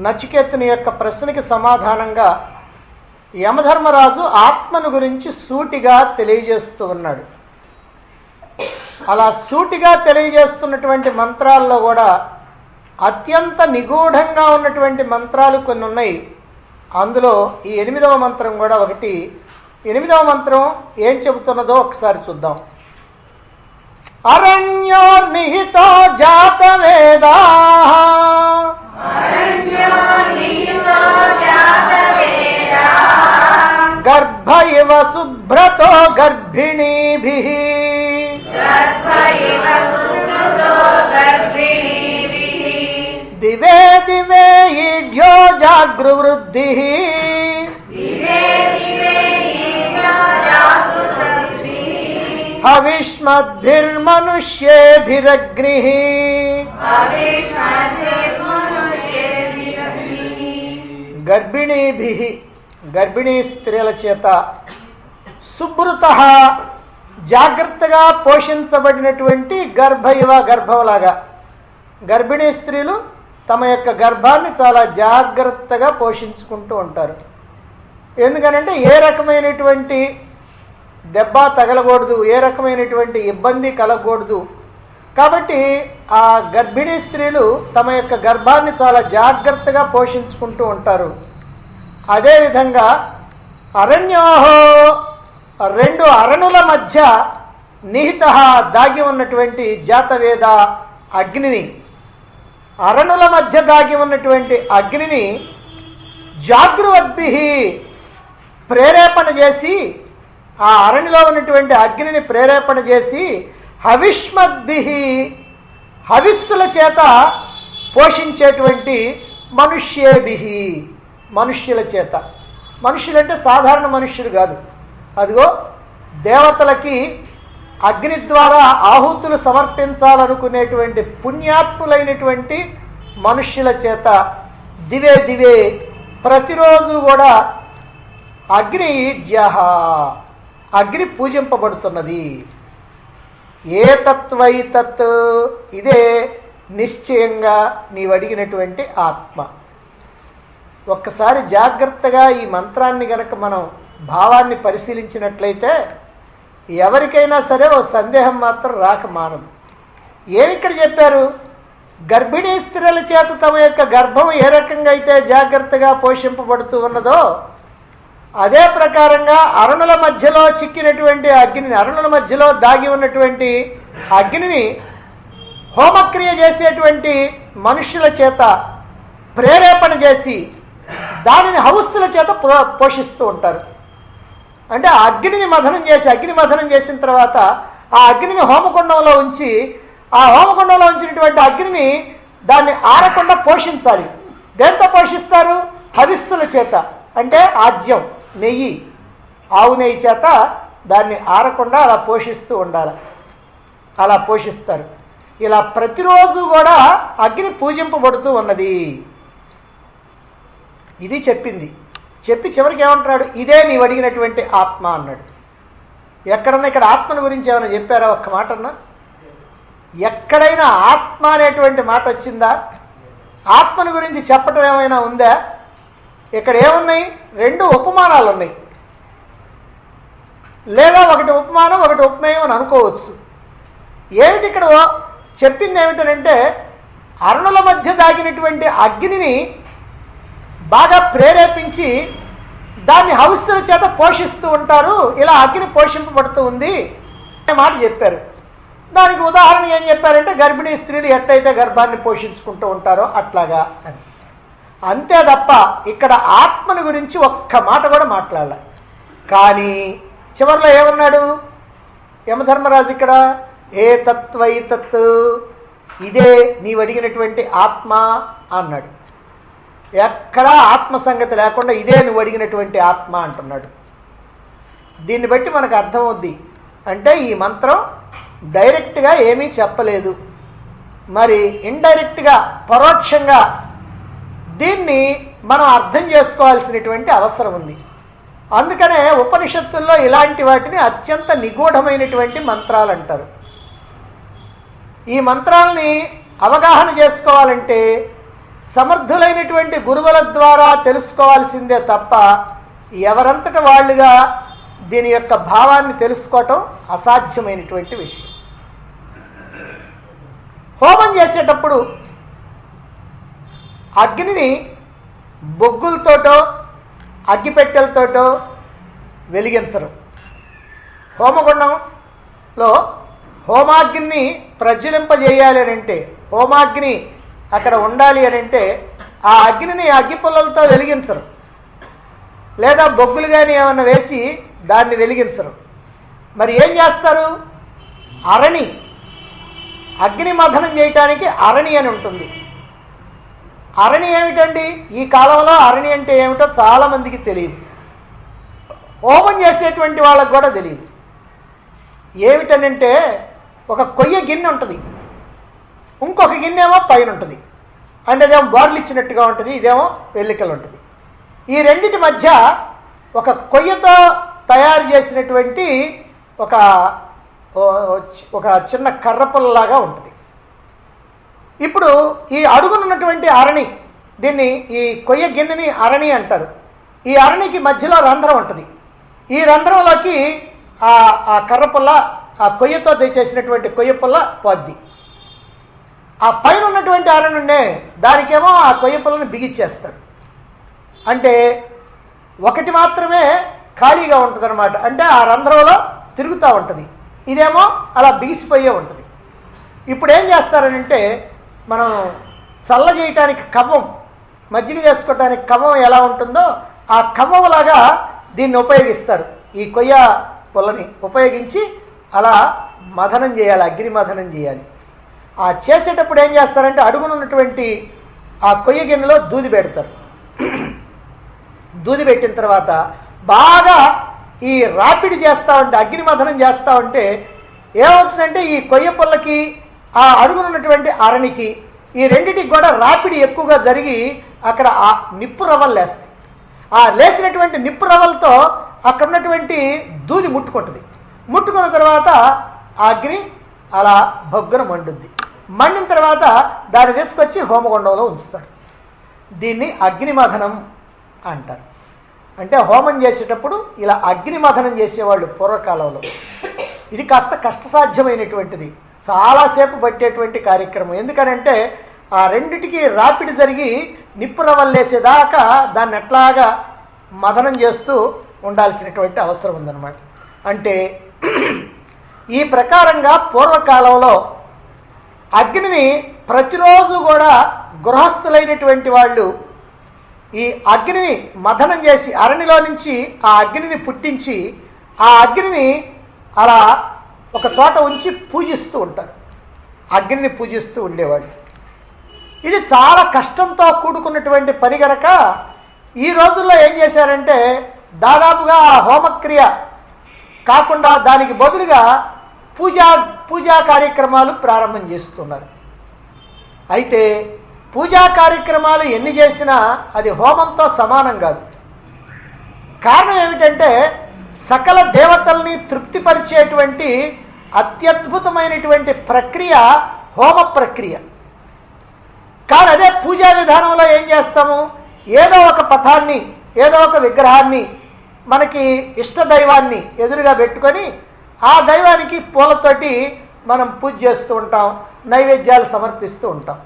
నచికేతుని యొక్క ప్రశ్నకి సమాధానంగా యమధర్మరాజు ఆత్మను గురించి సూటిగా తెలియజేస్తూ ఉన్నాడు. అలా సూటిగా తెలియజేస్తున్నటువంటి మంత్రాల్లో కూడా అత్యంత నిగూఢంగా ఉన్నటువంటి మంత్రాలు కొన్ని ఉన్నాయి. అందులో ఈ 8వ మంత్రం కూడా ఒకటి. 8వ మంత్రం ఏం చెబుతున్నదో ఒకసారి చూద్దాం. అరణ్యోర్నిహితో జాతవేదా గర్భ ఇవ శుభ్రతో గర్భిణీభిః దివే దివే ఈఢ్యో జాగృవృద్ధిః హవిష్మద్భిర్మనుష్యేభిరగ్నిః గర్భిణీభిః గర్భిణీ స్త్రీల చేత సుభృతః జాగ్రత్తగా పోషించబడినటువంటి గర్భ ఇవ గర్భంలాగా గర్భిణీ స్త్రీలు తమ యొక్క గర్భాన్ని చాలా జాగ్రత్తగా పోషించుకుంటూ ఉంటారు. ఎందుకనంటే ఏ రకమైనటువంటి దెబ్బ తగలకూడదు, ఏ రకమైనటువంటి ఇబ్బంది కలగకూడదు. కాబట్టి ఆ గర్భిణీ స్త్రీలు తమ యొక్క గర్భాన్ని చాలా జాగ్రత్తగా పోషించుకుంటూ ఉంటారు. అదేవిధంగా అరణ్యోహో 2 అరణుల మధ్య నిహిత దాగి ఉన్నటువంటి జాతవేద అగ్నిని, అరణుల మధ్య దాగి ఉన్నటువంటి అగ్నిని జాగృవద్భిః ప్రేరేపణ చేసి, ఆ అరణిలో ఉన్నటువంటి అగ్నిని ప్రేరేపణ చేసి హవిష్మద్భిః హవిస్సుల చేత పోషించేటువంటి మనుష్యేభిః మనుష్యుల చేత. మనుష్యులంటే సాధారణ మనుష్యులు కాదు, అదిగో దేవతలకి అగ్ని ద్వారా ఆహుతులు సమర్పించాలనుకునేటువంటి పుణ్యాత్ములైనటువంటి మనుష్యుల చేత దివే దివే ప్రతిరోజు కూడా అగ్ని ఈడ్యః అగ్ని పూజింపబడుతున్నది. ఏ తత్వై తత్ ఇదే నిశ్చయంగా నీవు అడిగినటువంటి ఆత్మ. ఒక్కసారి జాగ్రత్తగా ఈ మంత్రాన్ని గనక మనం భావాన్ని పరిశీలించినట్లయితే ఎవరికైనా సరే ఓ సందేహం మాత్రం రాక మానదు. ఏమిక్కడ చెప్పారు? గర్భిణీ స్త్రీల చేత తమ యొక్క గర్భం ఏ రకంగా అయితే జాగ్రత్తగా పోషింపబడుతూ ఉన్నదో అదే ప్రకారంగా అరణుల మధ్యలో చిక్కినటువంటి అగ్నిని, అరణుల మధ్యలో దాగి ఉన్నటువంటి అగ్నిని హోమక్రియ చేసేటువంటి మనుష్యుల చేత ప్రేరేపణ చేసి దానిని హవిస్సుల చేత పోషిస్తూ ఉంటారు. అంటే ఆ అగ్నిని మథనం చేసి, అగ్ని మథనం చేసిన తర్వాత ఆ అగ్నిని హోమకుండంలో ఉంచి, ఆ హోమకుండంలో ఉంచినటువంటి అగ్నిని దాన్ని ఆరకుండా పోషించాలి. దేంతో పోషిస్తారు? హవిస్సుల చేత. అంటే ఆజ్యం, నెయ్యి, ఆవు నెయ్యి చేత దాన్ని ఆరకుండా అలా పోషిస్తూ ఉండాలి. అలా పోషిస్తారు. ఇలా ప్రతిరోజు కూడా అగ్ని పూజింపబడుతూ ఉన్నది. ఇది చెప్పింది. చెప్పి చివరికి ఏమంటున్నాడు? ఇదే నీవు అడిగినటువంటి ఆత్మ అన్నాడు. ఎక్కడన్నా ఇక్కడ ఆత్మను గురించి ఏమైనా చెప్పారా? ఒక్క మాట అన్నా ఎక్కడైనా ఆత్మ అనేటువంటి మాట వచ్చిందా? ఆత్మను గురించి చెప్పటం ఏమైనా ఉందా? ఇక్కడ ఏమున్నాయి? 2 ఉపమానాలు ఉన్నాయి. లేదా ఒకటి ఉపమానం, ఒకటి ఉపమేయం అని అనుకోవచ్చు. ఏమిటి ఇక్కడ చెప్పింది? ఏమిటనంటే అరణుల మధ్య దాగినటువంటి అగ్నిని బాగా ప్రేరేపించి దాన్ని హవిస్సుల చేత పోషిస్తూ ఉంటారు. ఇలా అగ్ని పోషింపబడుతూ ఉంది అనే మాట చెప్పారు. దానికి ఉదాహరణ ఏం చెప్పారంటే గర్భిణీ స్త్రీలు ఎట్లయితే గర్భాన్ని పోషించుకుంటూ ఉంటారో అట్లాగా అని. అంతే తప్ప ఇక్కడ ఆత్మని గురించి ఒక్క మాట కూడా మాట్లాడాల. కానీ చివరిలో ఏమన్నాడు యమధర్మరాజు? ఇక్కడ ఏ తత్వై తత్ ఇదే నీవు అడిగినటువంటి ఆత్మ అన్నాడు. ఎక్కడా ఆత్మ సంగతి లేకుండా ఇదే నువ్వు అడిగినటువంటి ఆత్మ అంటున్నాడు. దీన్ని బట్టి మనకు అర్థమవుద్ది అంటే ఈ మంత్రం డైరెక్ట్గా ఏమీ చెప్పలేదు, మరి ఇండైరెక్ట్గా పరోక్షంగా దీన్ని మనం అర్థం చేసుకోవాల్సినటువంటి అవసరం ఉంది. అందుకనే ఉపనిషత్తుల్లో ఇలాంటి వాటిని అత్యంత నిగూఢమైనటువంటి మంత్రాలు అంటారు. ఈ మంత్రాలని అవగాహన చేసుకోవాలంటే సమర్థులైనటువంటి గురువుల ద్వారా తెలుసుకోవాల్సిందే తప్ప ఎవరంతట వాళ్ళుగా దీని యొక్క భావాన్ని తెలుసుకోవటం అసాధ్యమైనటువంటి విషయం. హోమం చేసేటప్పుడు అగ్నిని బొగ్గులతోటో అగ్గిపెట్టెలతోటో వెలిగించరు. హోమగుండంలో హోమాగ్ని ప్రజ్వలింపజేయాలి అని అంటే, హోమాగ్ని అక్కడ ఉండాలి అని అంటే ఆ అగ్నిని అగ్గిపుల్లలతో వెలిగించరు, లేదా బొగ్గులు కానీ ఏమన్నా వేసి దాన్ని వెలిగించరు. మరి ఏం చేస్తారు? అరణి, అగ్ని మథనం చేయటానికి అరణి అని ఉంటుంది. అరణి ఏమిటండి? ఈ కాలంలో అరణి అంటే ఏమిటో చాలామందికి తెలియదు, హోమం చేసేటువంటి వాళ్ళకు కూడా తెలియదు. ఏమిటనంటే ఒక కొయ్య గిన్నె ఉంటుంది, ఇంకొక గిన్నె ఏమో పైన ఉంటుంది, అంటే అదేమో బార్లు ఇచ్చినట్టుగా ఉంటుంది, ఇదేమో వెల్లికలు ఉంటుంది. ఈ రెండింటి మధ్య ఒక కొయ్యతో తయారు చేసినటువంటి ఒక చిన్న కర్రపుల్లలాగా ఉంటుంది. ఇప్పుడు ఈ అడుగునున్నటువంటి అరణి, దీన్ని ఈ కొయ్య గిన్నెని అరణి అంటారు. ఈ అరణికి మధ్యలో రంధ్రం ఉంటుంది. ఈ రంధ్రంలోకి ఆ కర్రపుల్ల, ఆ కొయ్యతో చేసినటువంటి కొయ్య పుల్ల పోద్ది. ఆ పైన ఉన్నటువంటి అరణి ఉండే దానికేమో ఆ కొయ్య పుల్లని బిగిచ్చేస్తారు. అంటే ఒకటి మాత్రమే ఖాళీగా ఉంటుంది అనమాట, అంటే ఆ రంధ్రంలో తిరుగుతూ ఉంటుంది, ఇదేమో అలా బిగిసిపోయే ఉంటుంది. ఇప్పుడు ఏం చేస్తారనంటే, మనం చల్ల చేయటానికి కవ్వం, మజ్జిగ చేసుకోవటానికి కవ్వం ఎలా ఉంటుందో ఆ కవ్వంలాగా దీన్ని ఉపయోగిస్తారు. ఈ కొయ్య పుల్లని ఉపయోగించి అలా మథనం చేయాలి, అగ్ని మథనం చేయాలి. ఆ చేసేటప్పుడు ఏం చేస్తారంటే అడుగునున్నటువంటి ఆ కొయ్య గిన్నెలో దూది పెడతారు. దూది పెట్టిన తర్వాత బాగా ఈ రాపిడి చేస్తూ ఉంటే, అగ్ని మథనం చేస్తూ ఉంటే ఏమవుతుందంటే ఈ కొయ్య పుల్లకి ఆ అడుగునున్నటువంటి అరణికి ఈ రెండిటికి కూడా రాపిడి ఎక్కువగా జరిగి అక్కడ ఆ నిప్పు రవ్వలు లేస్తాయి. ఆ లేసినటువంటి నిప్పు రవ్వలతో అక్కడ ఉన్నటువంటి దూది ముట్టుకుంటుంది. ముట్టుకున్న తర్వాత ఆ అగ్ని అలా బొగ్గున మండుద్ది. మండిన తర్వాత దాన్ని తీసుకొచ్చి హోమగుండంలో ఉంచుతారు. దీన్ని అగ్నిమథనం అంటారు. అంటే హోమం చేసేటప్పుడు ఇలా అగ్నిమథనం చేసేవాళ్ళు పూర్వకాలంలో. ఇది కాస్త కష్టసాధ్యమైనటువంటిది, చాలాసేపు పట్టేటువంటి కార్యక్రమం. ఎందుకనంటే ఆ రెండిటికి రాపిడి జరిగి నిప్పు రవ్వలేసేదాకా దాన్ని ఎట్లాగా మథనం చేస్తూ ఉండాల్సినటువంటి అవసరం ఉందన్నమాట. అంటే ఈ ప్రకారంగా పూర్వకాలంలో అగ్నిని ప్రతిరోజు కూడా గృహస్థులైనటువంటి వాళ్ళు ఈ అగ్నిని మథనం చేసి అరణిలో నుంచి ఆ అగ్నిని పుట్టించి ఆ అగ్నిని అలా ఒక చోట ఉంచి పూజిస్తూ ఉంటారు. అగ్నిని పూజిస్తూ ఉండేవాళ్ళు. ఇది చాలా కష్టంతో కూడుకున్నటువంటి పని గనక ఈ రోజుల్లో ఏం చేశారంటే దాదాపుగా ఆ హోమక్రియ కాకుండా దానికి బదులుగా పూజా కార్యక్రమాలు ప్రారంభం చేస్తున్నారు. అయితే పూజా కార్యక్రమాలు ఎన్ని చేసినా అది హోమంతో సమానం కాదు. కారణం ఏమిటంటే సకల దేవతల్ని తృప్తిపరిచేటువంటి అత్యద్భుతమైనటువంటి ప్రక్రియ హోమ ప్రక్రియ. కానీ అదే పూజా విధానంలో ఏం చేస్తాము, ఏదో ఒక పటాన్ని, ఏదో ఒక విగ్రహాన్ని, మనకి ఇష్టదైవాన్ని ఎదురుగా పెట్టుకొని ఆ దైవానికి పూలతోటి మనం పూజ చేస్తూ ఉంటాం, నైవేద్యాలు సమర్పిస్తూ ఉంటాం.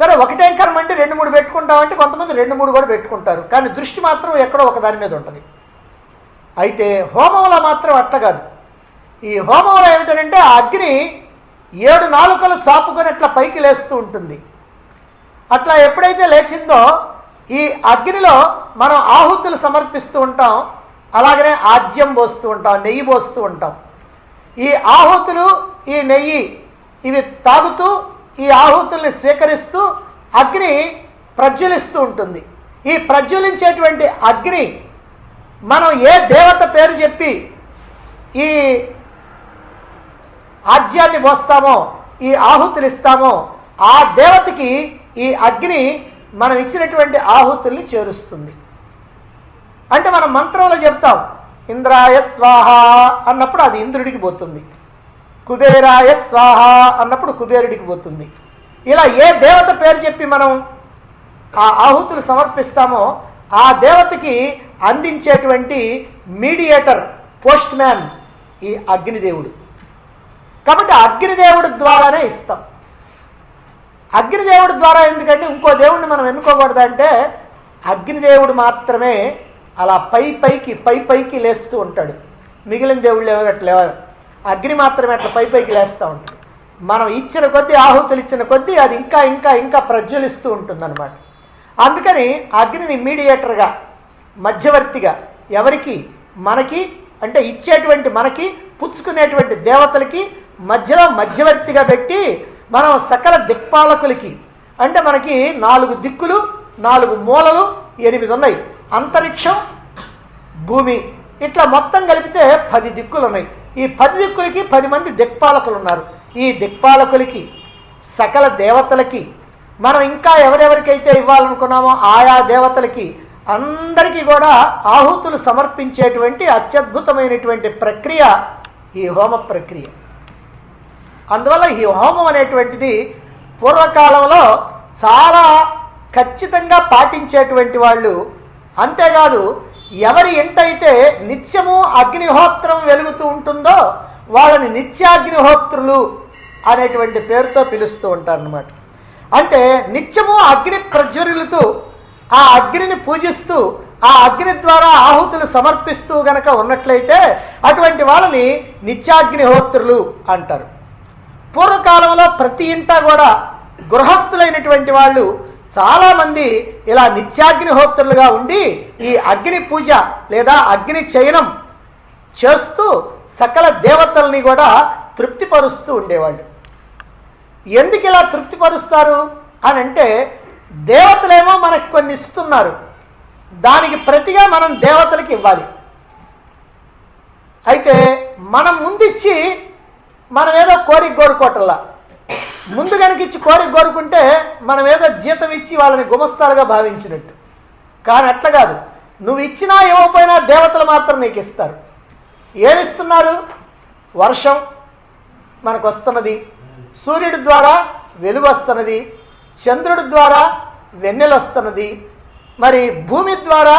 సరే, ఒకటేం కర్మ అంటే 2-3 పెట్టుకుంటామంటే కొంతమంది 2-3 కూడా పెట్టుకుంటారు, కానీ దృష్టి మాత్రం ఎక్కడో ఒక దాని మీద ఉంటుంది. అయితే హోమంలో మాత్రం అట్లా కాదు. ఈ హోమంలో ఏమిటంటే ఆ అగ్ని 7 నాలుకలు చాపుకొని అట్లా పైకి లేస్తూ ఉంటుంది. అట్లా ఎప్పుడైతే లేచిందో ఈ అగ్నిలో మనం ఆహుతులు సమర్పిస్తూ ఉంటాం, అలాగనే ఆజ్యం పోస్తూ ఉంటాం, నెయ్యి పోస్తూ ఉంటాం. ఈ ఆహుతులు, ఈ నెయ్యి ఇవి తాగుతూ ఈ ఆహుతుల్ని స్వీకరిస్తూ అగ్ని ప్రజ్వలిస్తూ ఉంటుంది. ఈ ప్రజ్వలించేటువంటి అగ్ని మనం ఏ దేవత పేరు చెప్పి ఈ ఆజ్యాన్ని పోస్తామో, ఈ ఆహుతులు ఇస్తామో ఆ దేవతకి ఈ అగ్ని మనం ఇచ్చినటువంటి ఆహుతుల్ని చేరుస్తుంది. అంటే మనం మంత్రంలో చెప్తాం ఇంద్రాయ స్వాహ అన్నప్పుడు అది ఇంద్రుడికి పోతుంది, కుబేరాయ స్వాహ అన్నప్పుడు కుబేరుడికి పోతుంది. ఇలా ఏ దేవత పేరు చెప్పి మనం ఆ ఆహుతులు సమర్పిస్తామో ఆ దేవతకి అందించేటువంటి మీడియేటర్, పోస్ట్ మ్యాన్ ఈ అగ్నిదేవుడు. కాబట్టి అగ్నిదేవుడి ద్వారానే ఇస్తాం. అగ్నిదేవుడి ద్వారా ఎందుకంటే ఇంకో దేవుడిని మనం ఎన్నుకోకూడదంటే అగ్నిదేవుడు మాత్రమే అలా పైకి లేస్తూ ఉంటాడు. మిగిలిన దేవుళ్ళు అట్లా అగ్ని మాత్రమే అట్లా పైకి లేస్తూ ఉంటాడు. మనం ఇచ్చిన కొద్దీ, ఆహుతులు ఇచ్చిన కొద్దీ అది ఇంకా ఇంకా ఇంకా ప్రజ్వలిస్తూ ఉంటుందన్నమాట. అందుకని అగ్నిని మీడియేటర్గా, మధ్యవర్తిగా, ఎవరికి, మనకి అంటే ఇచ్చేటువంటి మనకి, పుచ్చుకునేటువంటి దేవతలకి మధ్యలో మధ్యవర్తిగా పెట్టి మనం సకల దిక్పాలకులకి, అంటే మనకి 4 దిక్కులు, 4 మూలలు, 8 ఉన్నాయి. అంతరిక్షం, భూమి, ఇట్లా మొత్తం కలిపితే 10 దిక్కులు ఉన్నాయి. ఈ 10 దిక్కులకి 10 మంది దిక్పాలకులు ఉన్నారు. ఈ దిక్పాలకులకి, సకల దేవతలకి, మనం ఇంకా ఎవరెవరికైతే ఇవ్వాలనుకున్నామో ఆయా దేవతలకి అందరికీ కూడా ఆహుతులు సమర్పించేటువంటి అత్యద్భుతమైనటువంటి ప్రక్రియ ఈ హోమ ప్రక్రియ. అందువల్ల ఈ హోమం అనేటువంటిది పూర్వకాలంలో చాలా ఖచ్చితంగా పాటించేటువంటి వాళ్ళు. అంతేకాదు, ఎవరి ఇంటైతే నిత్యము అగ్నిహోత్రం వెలుగుతూ ఉంటుందో వాళ్ళని నిత్యాగ్నిహోత్రులు అనేటువంటి పేరుతో పిలుస్తూ ఉంటారన్నమాట. అంటే నిత్యము అగ్ని ప్రజ్వరులుతూ, ఆ అగ్నిని పూజిస్తూ, ఆ అగ్ని ద్వారా ఆహుతులు సమర్పిస్తూ గనక ఉన్నట్లయితే అటువంటి వాళ్ళని నిత్యాగ్నిహోత్రులు అంటారు. పూర్వకాలంలో ప్రతి ఇంట కూడా గృహస్థులైనటువంటి వాళ్ళు చాలామంది ఇలా నిత్యాగ్నిహోత్రులుగా ఉండి ఈ అగ్ని పూజ లేదా అగ్ని చయనం చేస్తూ సకల దేవతల్ని కూడా తృప్తిపరుస్తూ ఉండేవాళ్ళు. ఎందుకు ఇలా తృప్తిపరుస్తారు అని అంటే, దేవతలేమో మనకు కొన్ని ఇస్తున్నారు, దానికి ప్రతిగా మనం దేవతలకి ఇవ్వాలి. అయితే మనం ముందిచ్చి మనం ఏదో కోరిక కోరుకోవటంలా, ముందు కనుక ఇచ్చి కోరిక కోరుకుంటే మనం ఏదో జీతం ఇచ్చి వాళ్ళని గుమస్తాలుగా భావించినట్టు. కానీ అట్లా కాదు, నువ్వు ఇచ్చినా ఇవ్వకపోయినా దేవతలు మాత్రం నీకు ఇస్తారు. ఏమిస్తున్నారు? వర్షం మనకు వస్తున్నది, సూర్యుడి ద్వారా వెలుగు వస్తున్నది, చంద్రుడి ద్వారా వెన్నెల వస్తున్నది, మరి భూమి ద్వారా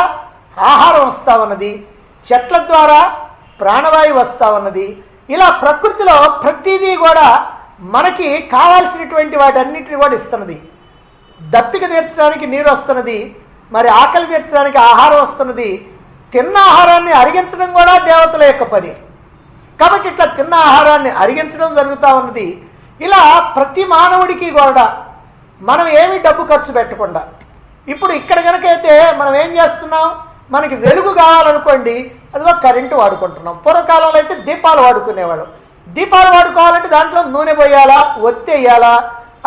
ఆహారం వస్తూ ఉన్నది, చెట్ల ద్వారా ప్రాణవాయువు వస్తూ ఉన్నది. ఇలా ప్రకృతిలో ప్రతిదీ కూడా మనకి కావాల్సినటువంటి వాటన్నిటిని కూడా ఇస్తున్నది. దప్పిక తీర్చడానికి నీరు వస్తున్నది, మరి ఆకలి తీర్చడానికి ఆహారం వస్తున్నది. తిన్న ఆహారాన్ని అరిగించడం కూడా దేవతల యొక్క పని. కాబట్టి ఇట్లా తిన్న ఆహారాన్ని అరిగించడం జరుగుతూ ఉన్నది. ఇలా ప్రతి మానవుడికి కూడా మనం ఏమి డబ్బు ఖర్చు పెట్టకుండా, ఇప్పుడు ఇక్కడ కనుకైతే మనం ఏం చేస్తున్నాం, మనకి వెలుగు కావాలనుకోండి, అదిగో కరెంటు వాడుకుంటున్నాం. పూర్వకాలంలో అయితే దీపాలు వాడుకునేవాడు. దీపాలు వాడుకోవాలంటే దాంట్లో నూనె పోయాలా, ఒత్తి వేయాలా,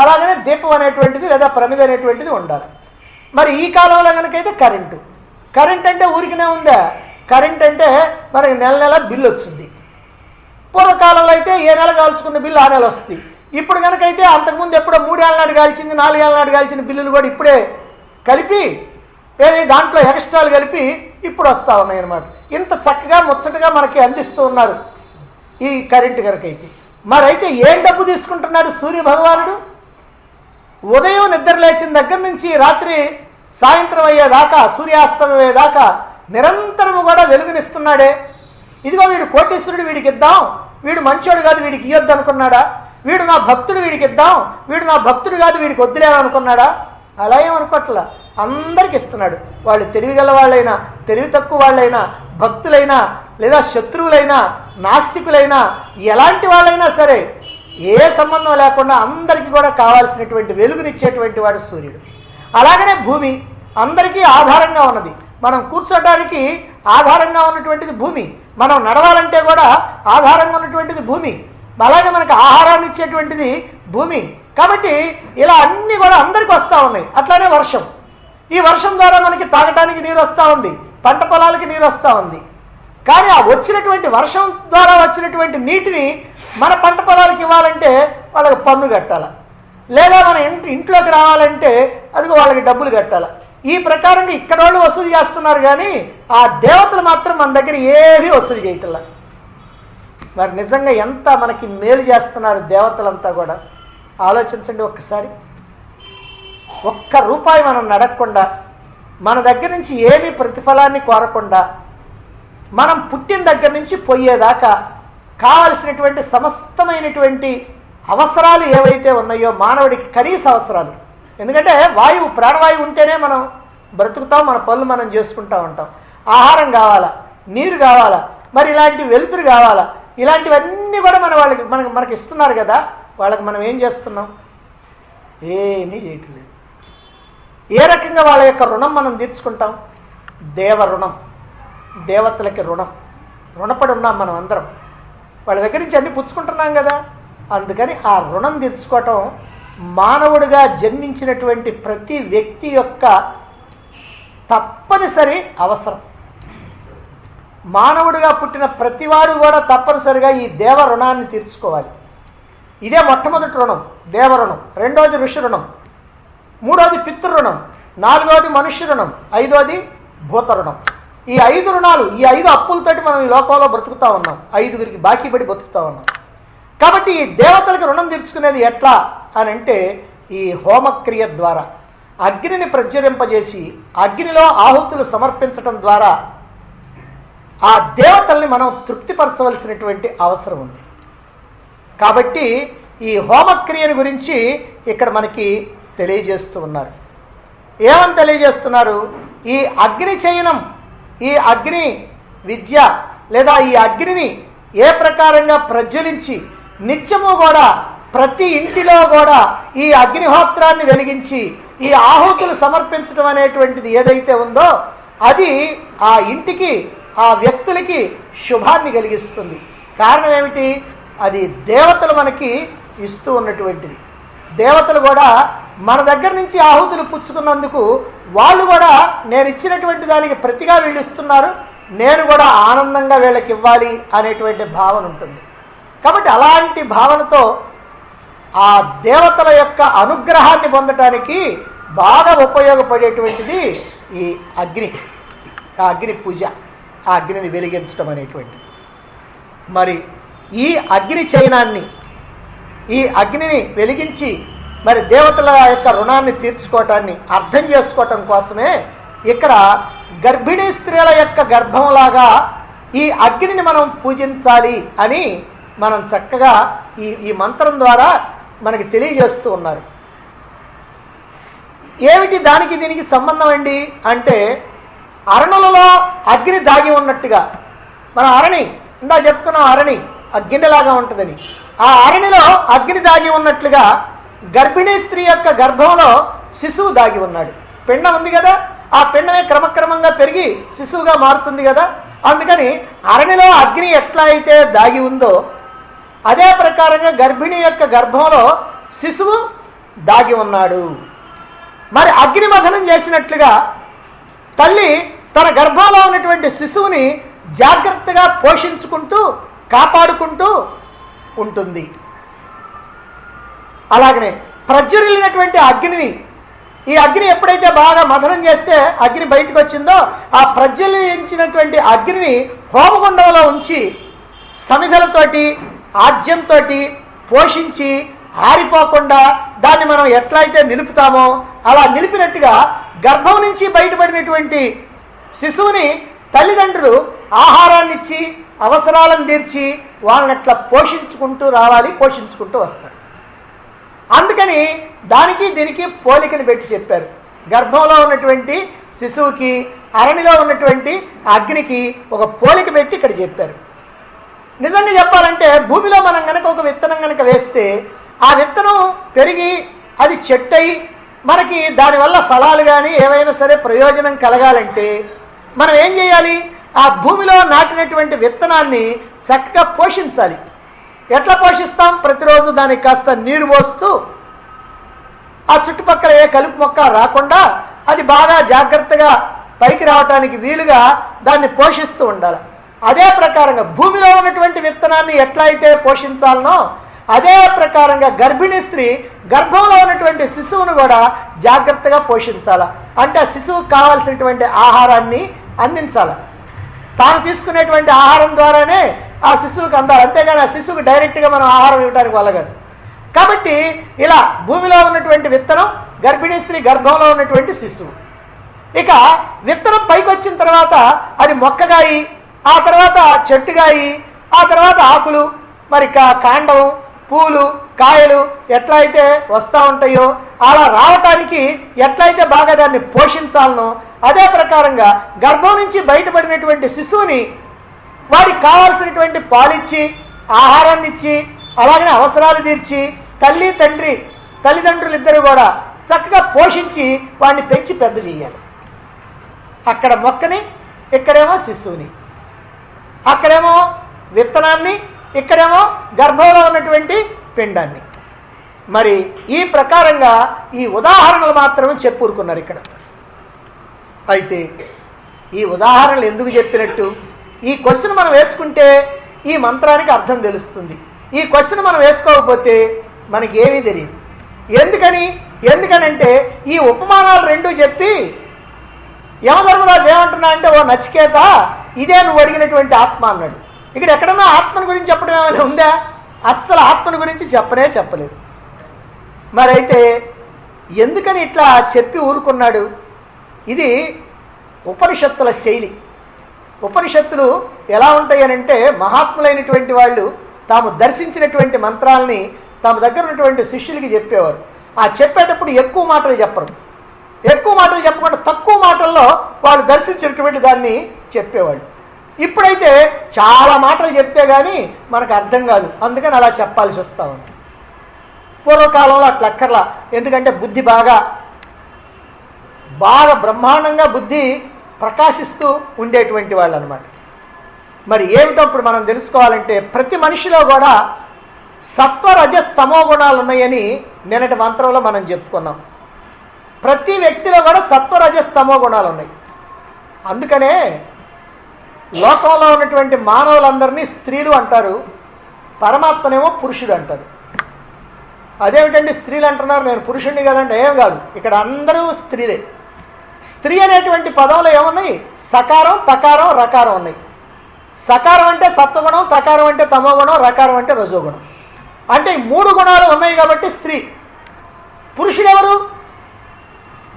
అలాగనే దీపం అనేటువంటిది లేదా ప్రమిద అనేటువంటిది ఉండాలి. మరి ఈ కాలంలో కనుకైతే కరెంట్ అంటే ఊరికినే ఉందా? కరెంట్ అంటే మనకి నెల నెల బిల్లు వచ్చింది. పూర్వకాలంలో అయితే ఏ నెల కాల్చుకున్న బిల్లు ఆ నెల వస్తుంది. ఇప్పుడు కనుకైతే అంతకుముందు ఎప్పుడో 3 ఏళ్ళ నాడు కాల్చింది, 4 ఏళ్ళ నాడు కాల్చిన బిల్లులు కూడా ఇప్పుడే కలిపి దాంట్లో ఎక్స్ట్రాలు కలిపి ఇప్పుడు వస్తూ ఉన్నాయి అన్నమాట. ఇంత చక్కగా ముచ్చటగా మనకి అందిస్తూ ఉన్నారు ఈ కరెంటు కనుకైతే. మరైతే ఏం డబ్బు తీసుకుంటున్నాడు సూర్య భగవానుడు? ఉదయం నిద్ర లేచిన దగ్గర నుంచి రాత్రి సాయంత్రం అయ్యేదాకా, సూర్యాస్తమయ్యేదాకా నిరంతరము కూడా వెలుగునిస్తున్నాడే. ఇదిగో వీడు కోటీశ్వరుడు, వీడికి ఇద్దాం, వీడు మంచోడు కాదు వీడికి ఇయ్యొద్దు అనుకున్నాడా? వీడు నా భక్తుడు, వీడికి ఇద్దాం, వీడు నా భక్తుడు కాదు వీడికి వద్దులేమనుకున్నాడా? అలా ఏమనుకోవట్లా, అందరికి ఇస్తున్నాడు. వాళ్ళు తెలివిగల వాళ్ళైనా, తెలివి తక్కువ వాళ్ళైనా, భక్తులైనా, లేదా శత్రువులైనా, నాస్తికులైనా, ఎలాంటి వాళ్ళైనా సరే ఏ సంబంధం లేకుండా అందరికీ కూడా కావాల్సినటువంటి వెలుగునిచ్చేటువంటి వాడు సూర్యుడు. అలాగనే భూమి అందరికీ ఆధారంగా ఉన్నది. మనం కూర్చోటానికి ఆధారంగా ఉన్నటువంటిది భూమి, మనం నడవాలంటే కూడా ఆధారంగా ఉన్నటువంటిది భూమి, అలాగే మనకు ఆహారాన్ని ఇచ్చేటువంటిది భూమి. కాబట్టి ఇలా అన్నీ కూడా అందరికీ వస్తూ ఉన్నాయి. అట్లానే వర్షం, ఈ వర్షం ద్వారా మనకి తాగటానికి నీరు వస్తూ ఉంది, పంట పొలాలకి నీరు వస్తూ ఉంది. కానీ ఆ వచ్చినటువంటి వర్షం ద్వారా వచ్చినటువంటి నీటిని మన పంట పొలాలకు ఇవ్వాలంటే వాళ్ళకి పన్ను కట్టాలి, లేదా మన ఇంట్లోకి రావాలంటే అదిగో వాళ్ళకి డబ్బులు కట్టాలి. ఈ ప్రకారంగా ఇక్కడ వాళ్ళు వసూలు చేస్తున్నారు, కానీ ఆ దేవతలు మాత్రం మన దగ్గర ఏమీ వసూలు చేయటంలా. మరి నిజంగా ఎంత మనకి మేలు చేస్తున్నారు దేవతలంతా కూడా ఆలోచించండి ఒక్కసారి. ఒక్క రూపాయి మనం నడకుండా, మన దగ్గర నుంచి ఏమీ ప్రతిఫలాన్ని కోరకుండా, మనం పుట్టిన దగ్గర నుంచి పోయేదాకా కావలసినటువంటి సమస్తమైనటువంటి అవసరాలు ఏవైతే ఉన్నాయో మానవుడికి కనీస అవసరాలు, ఎందుకంటే వాయువు ప్రాణవాయువు ఉంటేనే మనం బ్రతుకుతాం, మన పనులు మనం చేసుకుంటూ ఉంటాం. ఆహారం కావాలా, నీరు కావాలా, మరి ఇలాంటి వెలుతురు కావాలా, ఇలాంటివన్నీ కూడా మనకి ఇస్తున్నారు కదా. వాళ్ళకి మనం ఏం చేస్తున్నాం? ఏమీ చేయట్లేదు. ఏ రకంగా వాళ్ళ యొక్క రుణం మనం తీర్చుకుంటాం? దేవ రుణం, దేవతలకి రుణం, రుణపడి ఉన్నాం మనం అందరం. వాళ్ళ దగ్గర నుంచి అన్ని పుచ్చుకుంటున్నాం కదా. అందుకని ఆ రుణం తీర్చుకోవటం మానవుడిగా జన్మించినటువంటి ప్రతి వ్యక్తి యొక్క తప్పనిసరి అవసరం. మానవుడిగా పుట్టిన ప్రతివాడు కూడా తప్పనిసరిగా ఈ దేవ రుణాన్ని తీర్చుకోవాలి. ఇదే మొట్టమొదటి రుణం, దేవ రుణం. రెండోది ఋషి రుణం, మూడోది పితృ రుణం, నాలుగోది మనుష్య రుణం, ఐదోది భూత రుణం. ఈ 5 రుణాలు, ఈ 5 అప్పులతోటి మనం ఈ లోకంలో బ్రతుకుతా ఉన్నాం. 5గురికి బాకీ పడి బతుకుతా ఉన్నాం. కాబట్టి ఈ దేవతలకు రుణం తీర్చుకునేది ఎట్లా అని అంటే, ఈ హోమక్రియ ద్వారా అగ్నిని ప్రజ్వలింపజేసి అగ్నిలో ఆహుతులు సమర్పించడం ద్వారా ఆ దేవతల్ని మనం తృప్తిపరచవలసినటువంటి అవసరం ఉంది. కాబట్టి ఈ హోమక్రియను గురించి ఇక్కడ మనకి తెలియజేస్తూ ఉన్నారు. ఏమని తెలియజేస్తున్నారు? ఈ అగ్ని చయనం, ఈ అగ్ని విద్య లేదా ఈ అగ్నిని ఏ ప్రకారంగా ప్రజ్వలించి నిత్యము కూడా ప్రతి ఇంటిలో కూడా ఈ అగ్నిహోత్రాన్ని వెలిగించి ఈ ఆహుతులు సమర్పించడం అనేటువంటిది ఏదైతే ఉందో అది ఆ ఇంటికి, ఆ వ్యక్తులకి శుభాన్ని కలిగిస్తుంది. కారణం ఏమిటి? అది దేవతలు మనకి ఇస్తూ ఉన్నటువంటిది. దేవతలు కూడా మన దగ్గర నుంచి ఆహుతులు పుచ్చుకున్నందుకు వాళ్ళు కూడా నేను ఇచ్చినటువంటి దానికి ప్రతిగా వీళ్ళు ఇస్తున్నారు, నేను కూడా ఆనందంగా వీళ్ళకి ఇవ్వాలి అనేటువంటి భావన ఉంటుంది. కాబట్టి అలాంటి భావనతో ఆ దేవతల యొక్క అనుగ్రహాన్ని పొందటానికి బాగా ఉపయోగపడేటువంటిది ఈ అగ్ని, ఆ అగ్ని పూజ, ఆ అగ్నిని వెలిగించడం అనేటువంటిది. మరి ఈ అగ్ని చయనాన్ని, ఈ అగ్నిని వెలిగించి మరి దేవతల యొక్క రుణాన్ని తీర్చుకోవటాన్ని అర్థం చేసుకోవటం కోసమే ఇక్కడ గర్భిణీ స్త్రీల యొక్క గర్భంలాగా ఈ అగ్నిని మనం పూజించాలి అని మనం చక్కగా ఈ మంత్రం ద్వారా మనకి తెలియజేస్తూ ఉన్నారు. ఏమిటి దానికి దీనికి సంబంధం అండి అంటే, అరణులలో అగ్ని దాగి ఉన్నట్టుగా, మన అరణి ఇందా చెప్పుకున్నాం, అరణి అగ్నిలాగా ఉంటుందని. ఆ అరణిలో అగ్ని దాగి ఉన్నట్లుగా గర్భిణీ స్త్రీ యొక్క గర్భంలో శిశువు దాగి ఉన్నాడు. పిండం ఉంది కదా, ఆ పిండమే క్రమక్రమంగా పెరిగి శిశువుగా మారుతుంది కదా. అందుకని అరణిలో అగ్ని ఎట్లా అయితే దాగి ఉందో అదే ప్రకారంగా గర్భిణి యొక్క గర్భంలో శిశువు దాగి ఉన్నాడు. మరి అగ్నిమథనం చేసినట్లుగా తల్లి తన గర్భంలో ఉన్నటువంటి శిశువుని జాగ్రత్తగా పోషించుకుంటూ కాపాడుకుంటూ ఉంటుంది. అలాగనే ప్రజ్వరిల్లినటువంటి అగ్నిని, ఈ అగ్ని ఎప్పుడైతే బాగా మథనం చేస్తే అగ్ని బయటకు వచ్చిందో ఆ ప్రజ్వలించినటువంటి అగ్నిని హోమగుండంలో ఉంచి సమిధలతోటి ఆజ్యంతో పోషించి ఆరిపోకుండా దాన్ని మనం ఎట్లయితే నిలుపుతామో అలా నిలిపినట్టుగా గర్భం నుంచి బయటపడినటువంటి శిశువుని తల్లిదండ్రులు ఆహారాన్ని ఇచ్చి అవసరాలను తీర్చి వాళ్ళని అట్లా పోషించుకుంటూ రావాలి, పోషించుకుంటూ వస్తారు. అందుకని దానికి దీనికి పోలికని పెట్టి చెప్పారు. గర్భంలో ఉన్నటువంటి శిశువుకి అరణిలో ఉన్నటువంటి అగ్నికి ఒక పోలిక పెట్టి ఇక్కడ చెప్పారు. నిజంగా చెప్పాలంటే భూమిలో మనం కనుక ఒక విత్తనం కనుక వేస్తే ఆ విత్తనం పెరిగి అది చెట్టు అయి మనకి దానివల్ల ఫలాలు కానీ ఏవైనా సరే ప్రయోజనం కలగాలంటే మనం ఏం చేయాలి? ఆ భూమిలో నాటినటువంటి విత్తనాన్ని చక్కగా పోషించాలి. ఎట్లా పోషిస్తాం? ప్రతిరోజు దానికి కాస్త నీరు పోస్తూ ఆ చుట్టుపక్కల ఏ కలుపు మొక్క రాకుండా అది బాగా జాగ్రత్తగా పైకి రావటానికి వీలుగా దాన్ని పోషిస్తూ ఉండాలి. అదే ప్రకారంగా భూమిలో ఉన్నటువంటి విత్తనాన్ని ఎట్లా అయితే పోషించాలనో అదే ప్రకారంగా గర్భిణీ స్త్రీ గర్భంలో ఉన్నటువంటి శిశువును కూడా జాగ్రత్తగా పోషించాలి. అంటే ఆ శిశువుకు కావాల్సినటువంటి ఆహారాన్ని అందించాలి. తాను తీసుకునేటువంటి ఆహారం ద్వారానే ఆ శిశువుకి అందాలి, అంతేగాని ఆ శిశువుకి డైరెక్ట్గా మనం ఆహారం ఇవ్వడానికి వల్ల కాదు. కాబట్టి ఇలా భూమిలో ఉన్నటువంటి విత్తనం గర్భిణీ స్త్రీ గర్భంలో ఉన్నటువంటి శిశువు. ఇక విత్తనం పైకి వచ్చిన తర్వాత అది మొక్కగాయి, ఆ తర్వాత చెట్టుగాయి, ఆ తర్వాత ఆకులు, మరి కాండం, పూలు, కాయలు ఎట్లా అయితే వస్తూ ఉంటాయో అలా రావటానికి ఎట్లయితే బాగా దాన్ని పోషించాలనో అదే ప్రకారంగా గర్భం నుంచి బయటపడినటువంటి శిశువుని వాడికి కావాల్సినటువంటి పాలిచ్చి, ఆహారాన్ని ఇచ్చి, అలాగనే అవసరాలు తీర్చి తల్లిదండ్రులు ఇద్దరు కూడా చక్కగా పోషించి వాడిని పెంచి పెద్ద చేయాలి. అక్కడ మొక్కని, ఇక్కడేమో శిశువుని, అక్కడేమో విత్తనాన్ని, ఇక్కడేమో గర్భంలో ఉన్నటువంటి పిండాన్ని. మరి ఈ ప్రకారంగా ఈ ఉదాహరణలు మాత్రమే చెప్పుకున్నారు ఇక్కడ. అయితే ఈ ఉదాహరణలు ఎందుకు చెప్పినట్టు, ఈ క్వశ్చన్ మనం వేసుకుంటే ఈ మంత్రానికి అర్థం తెలుస్తుంది. ఈ క్వశ్చన్ మనం వేసుకోకపోతే మనకి ఏమీ తెలియదు. ఎందుకనంటే ఈ ఉపమానాలు రెండూ చెప్పి యమధర్మరాజు ఏమంటున్నా అంటే, ఓ నచికేత, ఇదే నువ్వు అడిగినటువంటి ఆత్మ అన్నాడు. ఇక్కడ ఎక్కడన్నా ఆత్మను గురించి చెప్పడం ఏమైనా ఉందా? అస్సలు ఆత్మను గురించి చెప్పలేదు. మరైతే ఎందుకని ఇట్లా చెప్పి ఊరుకున్నాడు? ఇది ఉపనిషత్తుల శైలి. ఉపనిషత్తులు ఎలా ఉంటాయనంటే, మహాత్ములైనటువంటి వాళ్ళు తాము దర్శించినటువంటి మంత్రాలని తమ దగ్గర ఉన్నటువంటి శిష్యులకి చెప్పేవారు. ఆ చెప్పేటప్పుడు ఎక్కువ మాటలు చెప్పరు, ఎక్కువ మాటలు చెప్పకుండా తక్కువ మాటల్లో వాళ్ళు దర్శించినటువంటి దాన్ని చెప్పేవాళ్ళు. ఇప్పుడైతే చాలా మాటలు చెప్తే కానీ మనకు అర్థం కాదు, అందుకని అలా చెప్పాల్సి వస్తూ ఉంది. పూర్వకాలంలో అట్లా అక్కర్లా, ఎందుకంటే బుద్ధి బాగా బ్రహ్మాండంగా బుద్ధి ప్రకాశిస్తూ ఉండేటువంటి వాళ్ళు అనమాట. మరి ఏమిటో ఇప్పుడు మనం తెలుసుకోవాలంటే, ప్రతి మనిషిలో కూడా సత్వ రజస్ తమో గుణాలు ఉన్నాయని నిన్నటి మంత్రంలో మనం చెప్పుకున్నాం. ప్రతి వ్యక్తిలో కూడా సత్వ రజస్ తమో గుణాలు ఉన్నాయి. అందుకనే లోకంలో ఉన్నటువంటి మానవులందరినీ స్త్రీలు అంటారు, పరమాత్మనేమో పురుషుడు అంటారు. అదేమిటండి స్త్రీలు అంటున్నారు, నేను పురుషుడిని కదంటే ఏం కాదు, ఇక్కడ అందరూ స్త్రీలే. స్త్రీ అనేటువంటి పదంలో ఏమున్నాయి? సకారం, తకారం, రకారం ఉన్నాయి. సకారం అంటే సత్వగుణం, తకారం అంటే తమోగుణం, రకారం అంటే రజోగుణం. అంటే ఈ మూడు గుణాలు ఉన్నాయి కాబట్టి స్త్రీ. పురుషుడెవరు?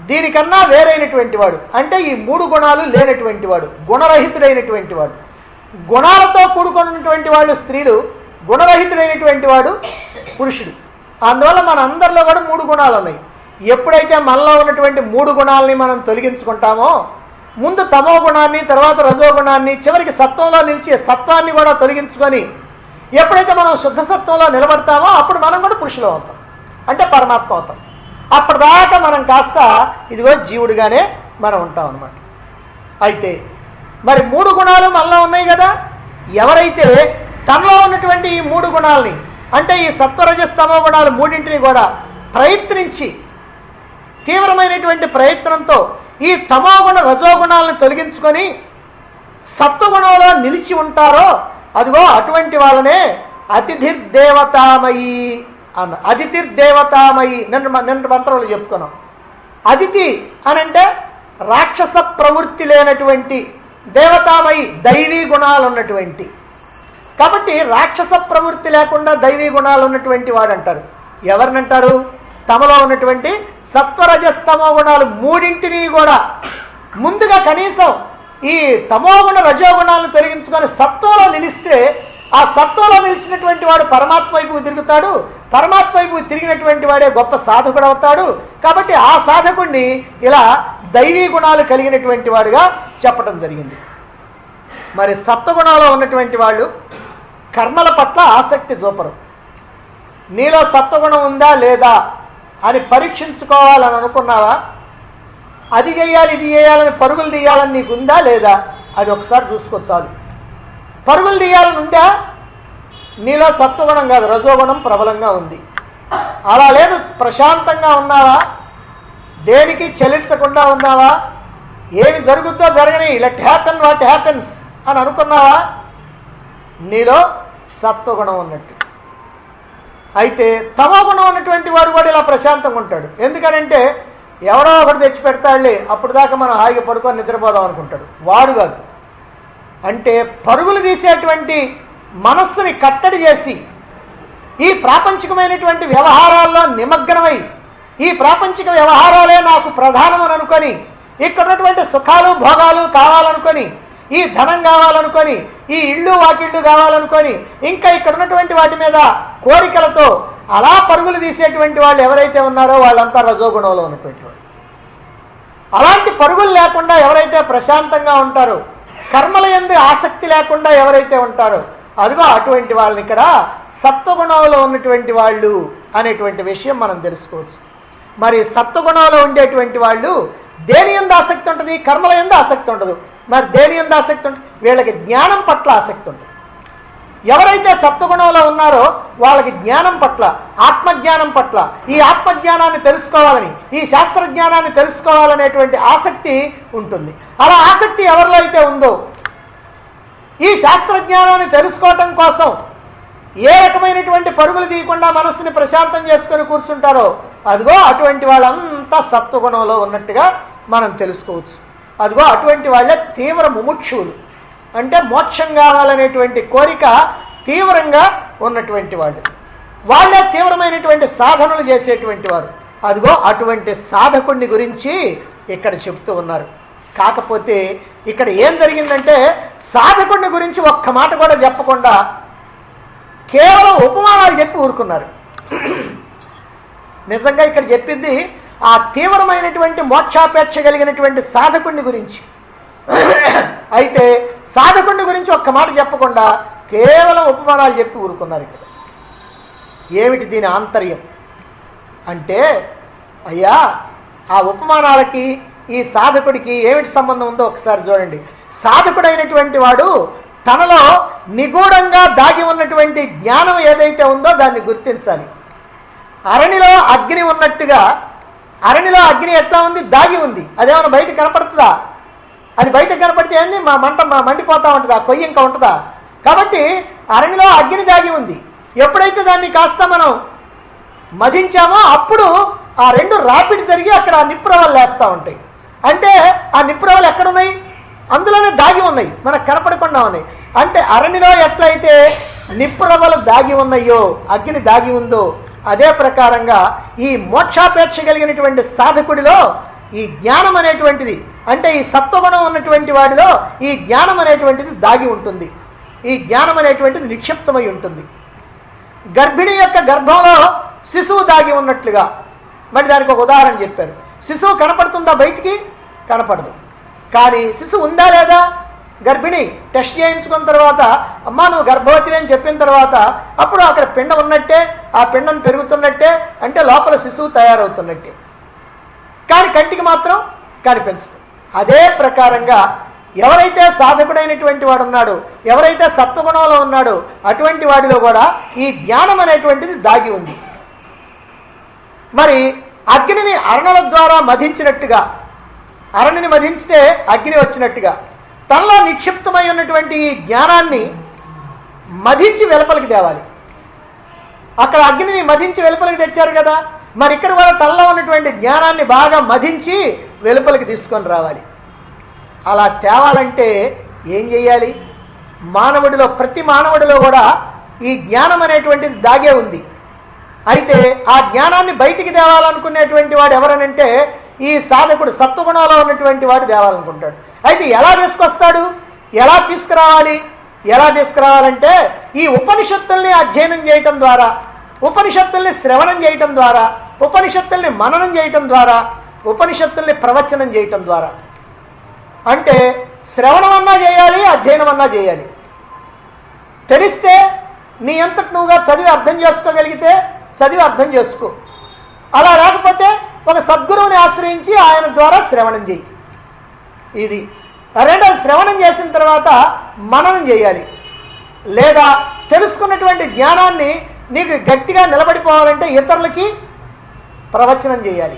దీనికన్నా వేరైనటువంటి వాడు, అంటే ఈ మూడు గుణాలు లేనటువంటి వాడు, గుణరహితుడైనటువంటి వాడు. గుణాలతో కూడుకున్నటువంటి వాళ్ళు స్త్రీలు, గుణరహితుడైనటువంటి వాడు పురుషుడు. అందువల్ల మన అందరిలో కూడా మూడు గుణాలు ఉన్నాయి. ఎప్పుడైతే మనలో ఉన్నటువంటి మూడు గుణాలని మనం తొలగించుకుంటామో, ముందు తమో గుణాన్ని, తర్వాత రజో గుణాన్ని, చివరికి సత్వంలో నిలిచి సత్వాన్ని కూడా తొలగించుకొని ఎప్పుడైతే మనం శుద్ధ సత్వంలో నిలబడతామో అప్పుడు మనం కూడా పురుషులు అవుతాం, అంటే పరమాత్మ అవుతాం. అప్పటిదాకా మనం కాస్త ఇదిగో జీవుడిగానే మనం ఉంటాం అన్నమాట. అయితే మరి మూడు గుణాలు మనలో ఉన్నాయి కదా, ఎవరైతే తనలో ఉన్నటువంటి ఈ మూడు గుణాలని, అంటే ఈ సత్వరజస్తమో గుణాలు మూడింటిని కూడా ప్రయత్నించి తీవ్రమైనటువంటి ప్రయత్నంతో ఈ తమోగుణ రజోగుణాలను తొలగించుకొని సత్వగుణంలో నిలిచి ఉంటారో, అదిగో అటువంటి వాళ్ళనే అతిథిర్దేవతామయి అన్న. అతిథిర్దేవతామయి నిన్న మంత్రంలో చెప్పుకున్నాం. అతిథి అనంటే రాక్షస ప్రవృత్తి లేనటువంటి, దేవతామయి దైవీ గుణాలు ఉన్నటువంటి. కాబట్టి రాక్షస ప్రవృత్తి లేకుండా దైవీ గుణాలు ఉన్నటువంటి వాడు అంటారు. ఎవరినంటారు? తమలో ఉన్నటువంటి సత్వరజస్తమో గుణాలు మూడింటిని కూడా ముందుగా కనీసం ఈ తమోగుణ రజోగుణాలను తొలగించుకొని సత్వంలో నిలిస్తే, ఆ సత్వంలో నిలిచినటువంటి వాడు పరమాత్మ వైపుకు తిరుగుతాడు, పరమాత్మ వైపుకు తిరిగినటువంటి వాడే గొప్ప సాధకుడు అవుతాడు. కాబట్టి ఆ సాధకుడిని ఇలా దైవీ గుణాలు కలిగినటువంటి వాడుగా చెప్పడం జరిగింది. మరి సత్వగుణాలు ఉన్నటువంటి వాళ్ళు కర్మల పట్ల ఆసక్తి చూపరు. నీలో సత్వగుణం ఉందా లేదా అని పరీక్షించుకోవాలని అనుకున్నావా? అది చేయాలి, ఇది చేయాలని పరుగులు తీయాలని నీకు ఉందా లేదా? అది ఒకసారి చూసుకో చాలు. పరుగులు తీయాలని ఉందా? నీలో సత్వగుణం కాదు, రజోగుణం ప్రబలంగా ఉంది. అలా లేదు, ప్రశాంతంగా ఉన్నావా? దేనికి చలించకుండా ఉన్నావా? ఏమి జరుగుద్దో జరగని, లెట్ హ్యాపెన్ వాట్ హ్యాపెన్స్ అని అనుకున్నావా? నీలో సత్వగుణం ఉన్నట్టు. అయితే తమోగుణం ఉన్నటువంటి వాడు కూడా ఇలా ప్రశాంతంగా ఉంటాడు. ఎందుకనంటే ఎవరో ఒకటి తెచ్చి పెడతాడులే, అప్పుడు దాకా మనం హాయిగా పడుకొని నిద్రపోదాం అనుకుంటాడు. వాడు కాదు, అంటే పరుగులు తీసేటువంటి మనస్సుని కట్టడి చేసి ఈ ప్రాపంచికమైనటువంటి వ్యవహారాల్లో నిమగ్నమై ఈ ప్రాపంచిక వ్యవహారాలే నాకు ప్రధానమని అనుకొని, ఇక్కడ ఉన్నటువంటి సుఖాలు భోగాలు కావాలనుకొని, ఈ ధనం కావాలనుకొని, ఈ ఇళ్ళు వాకిళ్ళు కావాలనుకొని, ఇంకా ఇక్కడ ఉన్నటువంటి వాటి మీద కోరికలతో అలా పరుగులు తీసేటువంటి వాళ్ళు ఎవరైతే ఉన్నారో వాళ్ళంతా రజోగుణంలో ఉన్నటువంటి వాళ్ళు. అలాంటి పరుగులు లేకుండా ఎవరైతే ప్రశాంతంగా ఉంటారో, కర్మల యందు ఆసక్తి లేకుండా ఎవరైతే ఉంటారో, అదిగో అటువంటి వాళ్ళని ఇక్కడ సత్వగుణంలో ఉన్నటువంటి వాళ్ళు అనేటువంటి విషయం మనం తెలుసుకోవచ్చు. మరి సత్వగుణంలో ఉండేటువంటి వాళ్ళు దేని యందు ఆసక్తి ఉంటుంది? కర్మల యందు ఆసక్తి ఉండదు. మరి దేని యందు ఆసక్తి ఉంటుంది? వీళ్ళకి జ్ఞానం పట్ల ఆసక్తి ఉంటుంది. ఎవరైతే సత్వగుణంలో ఉన్నారో వాళ్ళకి జ్ఞానం పట్ల, ఆత్మజ్ఞానం పట్ల, ఈ ఆత్మజ్ఞానాన్ని తెలుసుకోవాలని, ఈ శాస్త్రజ్ఞానాన్ని తెలుసుకోవాలనేటువంటి ఆసక్తి ఉంటుంది. అలా ఆసక్తి ఎవరిలో అయితే ఉందో, ఈ శాస్త్రజ్ఞానాన్ని తెలుసుకోవటం కోసం ఏ రకమైనటువంటి పరుగులు తీయకుండా మనస్సుని ప్రశాంతం చేసుకొని కూర్చుంటారో, అదిగో అటువంటి వాళ్ళంతా సత్వగుణంలో ఉన్నట్టుగా మనం తెలుసుకోవచ్చు. అదిగో అటువంటి వాళ్ళే తీవ్ర ముముక్షువులు, అంటే మోక్షం కావాలనేటువంటి కోరిక తీవ్రంగా ఉన్నటువంటి వాళ్ళు, వాళ్ళే తీవ్రమైనటువంటి సాధనలు చేసేటువంటి వారు. అదిగో అటువంటి సాధకుడిని గురించి ఇక్కడ చెప్తూ ఉన్నారు. కాకపోతే ఇక్కడ ఏం జరిగిందంటే, సాధకుడిని గురించి ఒక్క మాట కూడా చెప్పకుండా కేవలం ఉపమానాలు చెప్పి ఊరుకున్నారు. నిజంగా ఇక్కడ చెప్పింది ఆ తీవ్రమైనటువంటి మోక్షాపేక్ష కలిగినటువంటి సాధకుడిని గురించి. అయితే సాధకుడిని గురించి ఒక్క మాట చెప్పకుండా కేవలం ఉపమానాలు చెప్పి ఊరుకున్నారు. ఇక్కడ ఏమిటి దీని ఆంతర్యం అంటే, అయ్యా ఆ ఉపమానాలకి ఈ సాధకుడికి ఏమిటి సంబంధం ఉందో ఒకసారి చూడండి. సాధకుడైనటువంటి వాడు తనలో నిగూఢంగా దాగి ఉన్నటువంటి జ్ఞానం ఏదైతే ఉందో దాన్ని గుర్తించాలి. అరణిలో అగ్ని ఉన్నట్టుగా, అరణిలో అగ్ని ఎట్లా ఉంది? దాగి ఉంది. అదేమన్నా బయట కనపడుతుందా? అది బయట కనపడితే ఏంది? మండిపోతా ఉంటుందా? కొయ్యి ఇంకా ఉంటుందా? కాబట్టి అరణిలో అగ్ని దాగి ఉంది. ఎప్పుడైతే దాన్ని కాస్త మనం మధించామో అప్పుడు ఆ రెండు రాపిడి జరిగి అక్కడ ఆ నిప్పురవలు లేస్తూ ఉంటాయి. అంటే ఆ నిప్పురవలు ఎక్కడున్నాయి? అందులోనే దాగి ఉన్నాయి, మనకు కనపడకుండా ఉన్నాయి. అంటే అరణిలో ఎట్లయితే నిప్పురవలు దాగి ఉన్నాయో, అగ్ని దాగి ఉందో, అదే ప్రకారంగా ఈ మోక్షాపేక్ష కలిగినటువంటి సాధకుడిలో ఈ జ్ఞానం అనేటువంటిది, అంటే ఈ సత్వగుణం ఉన్నటువంటి వాడిలో ఈ జ్ఞానం అనేటువంటిది దాగి ఉంటుంది. ఈ జ్ఞానం అనేటువంటిది నిక్షిప్తమై ఉంటుంది. గర్భిణి యొక్క గర్భంలో శిశువు దాగి ఉన్నట్లుగా, మరి దానికి ఒక ఉదాహరణ చెప్పారు. శిశువు కనపడుతుందా? బయటికి కనపడదు. కానీ శిశువు ఉందా లేదా? గర్భిణి టెస్ట్ చేయించుకున్న తర్వాత అమ్మా నువ్వు గర్భవతి అని చెప్పిన తర్వాత అప్పుడు అక్కడ పిండం ఉన్నట్టే, ఆ పిండం పెరుగుతున్నట్టే, అంటే లోపల శిశువు తయారవుతున్నట్టే. కానీ కంటికి మాత్రం కనిపించదు. అదే ప్రకారంగా ఎవరైతే సాధకుడైనటువంటి వాడు ఉన్నాడో, ఎవరైతే సత్వగుణంలో ఉన్నాడో అటువంటి వాడిలో కూడా ఈ జ్ఞానం అనేటువంటిది దాగి ఉంది. మరి అగ్నిని అరణల ద్వారా మధించినట్టుగా, అరణిని మధించితే అగ్ని వచ్చినట్టుగా తనలో నిక్షిప్తమై ఉన్నటువంటి ఈ జ్ఞానాన్ని మధించి వెలుపలికి తేవాలి. అక్కడ అగ్నిని మధించి వెలుపలికి తెచ్చారు కదా, మరి ఇక్కడ కూడా తనలో ఉన్నటువంటి జ్ఞానాన్ని బాగా మధించి వెలుపలికి తీసుకొని రావాలి. అలా తేవాలంటే ఏం చేయాలి? మానవుడిలో, ప్రతి మానవుడిలో కూడా ఈ జ్ఞానం అనేటువంటిది దాగే ఉంది. అయితే ఆ జ్ఞానాన్ని బయటికి తేవాలనుకునేటువంటి వాడు ఎవరనంటే ఈ సాధకుడు, సత్వగుణంలో ఉన్నటువంటి వాడు తేవాలనుకుంటాడు. అయితే ఎలా తీసుకొస్తాడు? ఎలా తీసుకురావాలి? ఎలా తీసుకురావాలంటే ఈ ఉపనిషత్తుల్ని అధ్యయనం చేయటం ద్వారా, ఉపనిషత్తుల్ని శ్రవణం చేయటం ద్వారా, ఉపనిషత్తుల్ని మననం చేయటం ద్వారా, ఉపనిషత్తుల్ని ప్రవచనం చేయటం ద్వారా. అంటే శ్రవణం అన్నా చేయాలి, అధ్యయనం అన్నా చేయాలి. తెలిస్తే నీ అంతటి నువ్వుగా చదివి అర్థం చేసుకోగలిగితే చదివి అర్థం చేసుకో. అలా రాకపోతే ఒక సద్గురువుని ఆశ్రయించి ఆయన ద్వారా శ్రవణం చేయి. ఇది రెండోది. శ్రవణం చేసిన తర్వాత మననం చేయాలి. లేదా తెలుసుకున్నటువంటి జ్ఞానాన్ని నీకు గట్టిగా నిలబడిపోవాలంటే ఇతరులకి ప్రవచనం చేయాలి.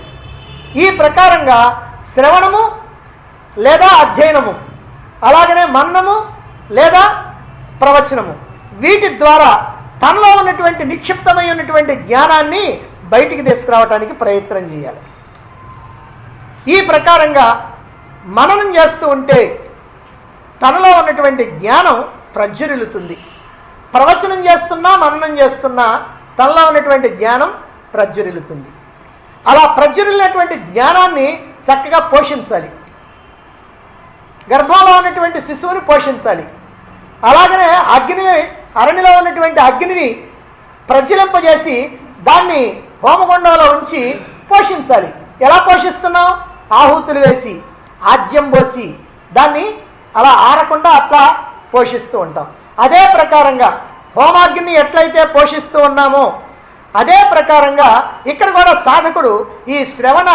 ఈ ప్రకారంగా శ్రవణము లేదా అధ్యయనము, అలాగనే మననము లేదా ప్రవచనము, వీటి ద్వారా తనలో ఉన్నటువంటి నిక్షిప్తమై ఉన్నటువంటి జ్ఞానాన్ని బయటికి తీసుకురావడానికి ప్రయత్నం చేయాలి. ఈ ప్రకారంగా మననం చేస్తూ ఉంటే తనలో ఉన్నటువంటి జ్ఞానం ప్రజ్వరిల్లుతుంది. ప్రవచనం చేస్తున్నా, మననం చేస్తున్నా తనలో ఉన్నటువంటి జ్ఞానం ప్రజ్వరిల్లుతుంది. అలా ప్రజ్వరిల్లినటువంటి జ్ఞానాన్ని చక్కగా పోషించాలి. గర్భంలో ఉన్నటువంటి శిశువుని పోషించాలి. అలాగనే అరణిలో ఉన్నటువంటి అగ్నిని ప్రజ్వలింపజేసి దాన్ని హోమగుండంలో ఉంచి పోషించాలి. ఎలా పోషిస్తున్నాం? ఆహుతులు వేసి ఆజ్యం పోసి దాన్ని అలా ఆరకుండా అట్లా పోషిస్తూ ఉంటాం. అదే ప్రకారంగా హోమాగ్ని ఎట్లయితే పోషిస్తూ ఉన్నామో అదే ప్రకారంగా ఇక్కడ కూడా సాధకుడు ఈ శ్రవణ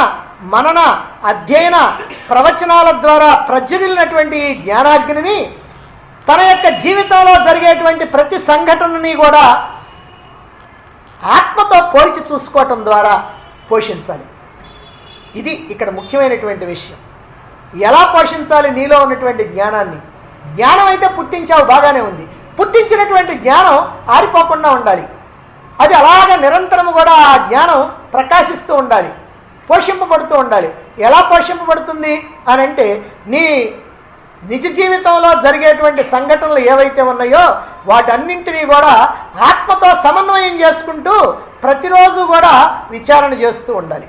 మనన అధ్యయన ప్రవచనాల ద్వారా ప్రజ్వలినటువంటి ఈ జ్ఞానాగ్నిని తన యొక్క జీవితంలో జరిగేటువంటి ప్రతి సంఘటనని కూడా ఆత్మతో పోల్చి చూసుకోవటం ద్వారా పోషించాలి. ఇది ఇక్కడ ముఖ్యమైనటువంటి విషయం. ఎలా పోషించాలి నీలో ఉన్నటువంటి జ్ఞానాన్ని? జ్ఞానం అయితే పుట్టించావు, బాగానే ఉంది. పుట్టించినటువంటి జ్ఞానం ఆరిపోకుండా ఉండాలి. అది అలాగా నిరంతరము కూడా ఆ జ్ఞానం ప్రకాశిస్తూ ఉండాలి, పోషింపబడుతూ ఉండాలి. ఎలా పోషింపబడుతుంది అని అంటే నీ నిజ జీవితంలో జరిగేటువంటి సంఘటనలు ఏవైతే ఉన్నాయో వాటన్నింటినీ కూడా ఆత్మతో సమన్వయం చేసుకుంటూ ప్రతిరోజు కూడా విచారణ చేస్తూ ఉండాలి.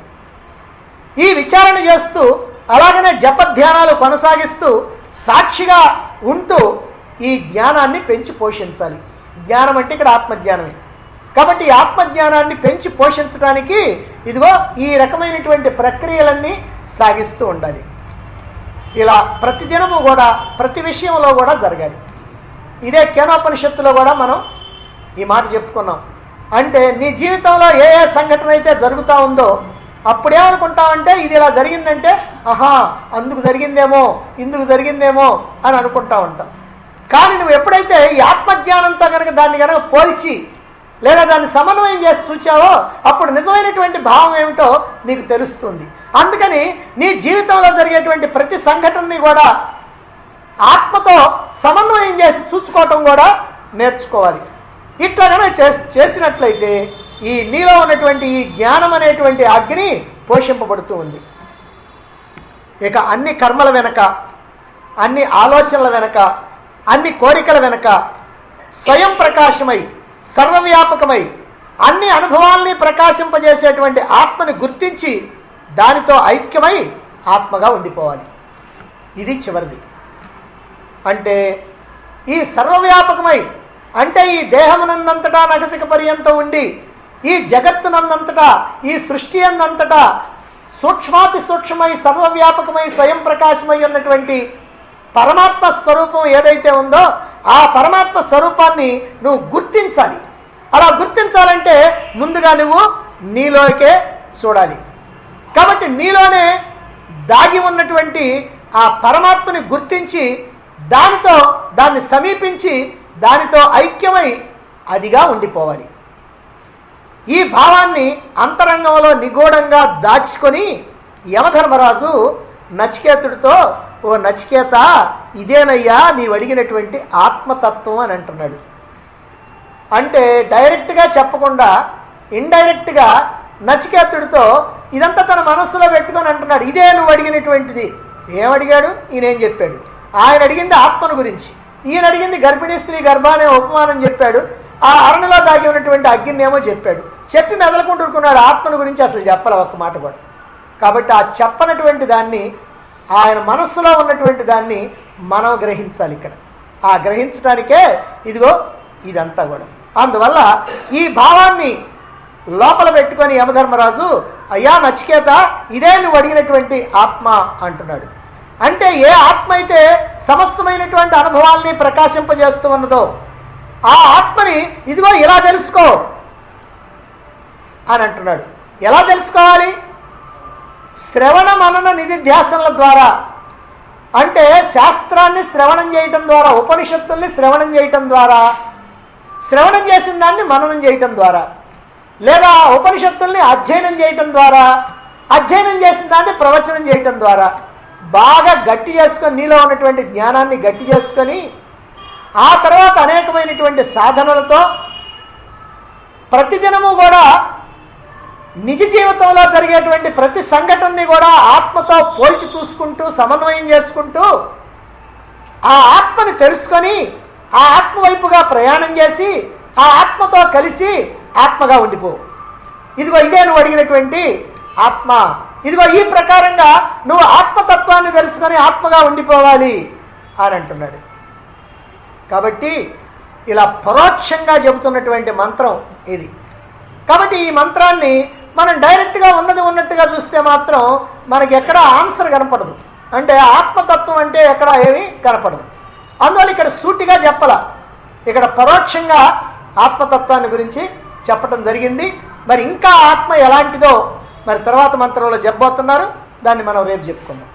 ఈ విచారణ చేస్తూ అలాగనే జపధ్యానాలు కొనసాగిస్తూ సాక్షిగా ఉంటూ ఈ జ్ఞానాన్ని పెంచి పోషించాలి. జ్ఞానం అంటే ఇక్కడ ఆత్మజ్ఞానమే. కాబట్టి ఈ ఆత్మజ్ఞానాన్ని పెంచి పోషించడానికి ఇదిగో ఈ రకమైనటువంటి ప్రక్రియలన్నీ సాగిస్తూ ఉండాలి. ఇలా ప్రతిదినము కూడా ప్రతి విషయంలో కూడా జరగాలి. ఇదే కేనోపనిషత్తులో కూడా మనం ఈ మాట చెప్పుకున్నాం. అంటే నీ జీవితంలో ఏ ఏ సంఘటన అయితే జరుగుతూ ఉందో అప్పుడేమనుకుంటామంటే ఇది ఇలా జరిగిందంటే ఆహా అందుకు జరిగిందేమో ఇందుకు జరిగిందేమో అని అనుకుంటా ఉంటాం. కానీ నువ్వు ఎప్పుడైతే ఈ ఆత్మజ్ఞానంతో కనుక దాన్ని కనుక పోల్చి లేదా దాన్ని సమన్వయం చేసి చూచావో అప్పుడు నిజమైనటువంటి భావం ఏమిటో నీకు తెలుస్తుంది. అందుకని నీ జీవితంలో జరిగేటువంటి ప్రతి సంఘటనని కూడా ఆత్మతో సమన్వయం చేసి చూసుకోవటం కూడా నేర్చుకోవాలి. ఇట్లా కనుక చేసినట్లయితే ఈ నీలో ఉన్నటువంటి ఈ జ్ఞానం అనేటువంటి అగ్ని పోషింపబడుతూ ఉంది. ఇక అన్ని కర్మల వెనక, అన్ని ఆలోచనల వెనక, అన్ని కోరికల వెనక స్వయం ప్రకాశమై సర్వవ్యాపకమై అన్ని అనుభవాల్ని ప్రకాశింపజేసేటువంటి ఆత్మని గుర్తించి దానితో ఐక్యమై ఆత్మగా ఉండిపోవాలి. ఇది చివరిది. అంటే ఈ సర్వవ్యాపకమై అంటే ఈ దేహమునందంతటా నగసిక పర్యంతం ఉండి ఈ జగత్తునందంతటా ఈ సృష్టి అందంతటా సూక్ష్మాతి సూక్ష్మమై సర్వవ్యాపకమై స్వయం ప్రకాశమై ఉన్నటువంటి పరమాత్మ స్వరూపం ఏదైతే ఉందో ఆ పరమాత్మ స్వరూపాన్ని నువ్వు గుర్తించాలి. అలా గుర్తించాలంటే ముందుగా నువ్వు నీలోకే చూడాలి. కాబట్టి నీలోనే దాగి ఉన్నటువంటి ఆ పరమాత్మని గుర్తించి దాన్ని సమీపించి దానితో ఐక్యమై అదిగా ఉండిపోవాలి. ఈ భావాన్ని అంతరంగంలో నిగూఢంగా దాచుకొని యమధర్మరాజు నచికేతుడితో ఓ నచికేత ఇదేనయ్యా నీవు అడిగినటువంటి ఆత్మతత్వం అని అంటున్నాడు. అంటే డైరెక్ట్గా చెప్పకుండా ఇండైరెక్ట్గా నచికేతుడితో ఇదంతా తన మనస్సులో పెట్టుకొని అంటున్నాడు. ఇదే నువ్వు అడిగినటువంటిది. ఏమడిగాడు? ఈయనేం చెప్పాడు? ఆయన అడిగింది ఆత్మను గురించి, ఈయన అడిగింది గర్భిణీ స్త్రీ గర్భాన్ని ఉపమానం చెప్పాడు. ఆ అరణిలో దాగి ఉన్నటువంటి అగ్నినేమో చెప్పాడు. చెప్పి మెదలుకుంటున్నాడు. ఆత్మను గురించి అసలు చెప్పాలి ఒక్క మాట కూడా. కాబట్టి ఆ చెప్పనటువంటి దాన్ని ఆయన మనస్సులో ఉన్నటువంటి దాన్ని మనం గ్రహించాలి. ఇక్కడ ఆ గ్రహించడానికే ఇదిగో ఇదంతా కూడా. అందువల్ల ఈ భావాన్ని లోపల పెట్టుకొని యమధర్మరాజు అయ్యా నచికేత ఇదే నువ్వు అడిగినటువంటి ఆత్మ అంటున్నాడు. అంటే ఏ ఆత్మ అయితే సమస్తమైనటువంటి అనుభవాల్ని ప్రకాశింపజేస్తూ ఉన్నదో ఆ ఆత్మని ఇదిగో ఇలా తెలుసుకో అని అంటున్నాడు. ఎలా తెలుసుకోవాలి? శ్రవణ మనన నిధిధ్యాసనల ద్వారా. అంటే శాస్త్రాన్ని శ్రవణం చేయటం ద్వారా, ఉపనిషత్తుల్ని శ్రవణం చేయటం ద్వారా, శ్రవణం చేసిన దాన్ని మననం చేయటం ద్వారా, లేదా ఉపనిషత్తుల్ని అధ్యయనం చేయటం ద్వారా, అధ్యయనం చేసిన దాన్ని ప్రవచనం చేయటం ద్వారా బాగా గట్టి చేసుకొని నీలో ఉన్నటువంటి జ్ఞానాన్ని గట్టి చేసుకొని ఆ తర్వాత అనేకమైనటువంటి సాధనలతో ప్రతిదినము కూడా నిజ జీవితంలో జరిగేటువంటి ప్రతి సంఘటనని కూడా ఆత్మతో పోల్చి చూసుకుంటూ సమన్వయం చేసుకుంటూ ఆ ఆత్మని తెలుసుకొని ఆ ఆత్మ వైపుగా ప్రయాణం చేసి ఆ ఆత్మతో కలిసి ఆత్మగా ఉండిపో. ఇదిగో ఇదే నువ్వు అడిగినటువంటి ఆత్మ. ఇదిగో ఈ ప్రకారంగా నువ్వు ఆత్మతత్వాన్ని తెలుసుకొని ఆత్మగా ఉండిపోవాలి అని అంటున్నాడు. కాబట్టి ఇలా పరోక్షంగా చెబుతున్నటువంటి మంత్రం ఇది. కాబట్టి ఈ మంత్రాన్ని మనం డైరెక్ట్గా ఉన్నది ఉన్నట్టుగా చూస్తే మాత్రం మనకి ఎక్కడ ఆన్సర్ కనపడదు. అంటే ఆత్మతత్వం అంటే ఎక్కడ ఏమీ కనపడదు. అందువల్ల ఇక్కడ సూటిగా చెప్పాల, ఇక్కడ పరోక్షంగా ఆత్మతత్వాన్ని గురించి చెప్పటం జరిగింది. మరి ఇంకా ఆత్మ ఎలాంటిదో మరి తర్వాత మంత్రంలో చెప్పబోతున్నారు. దాన్ని మనం రేపు చెప్పుకుందాం.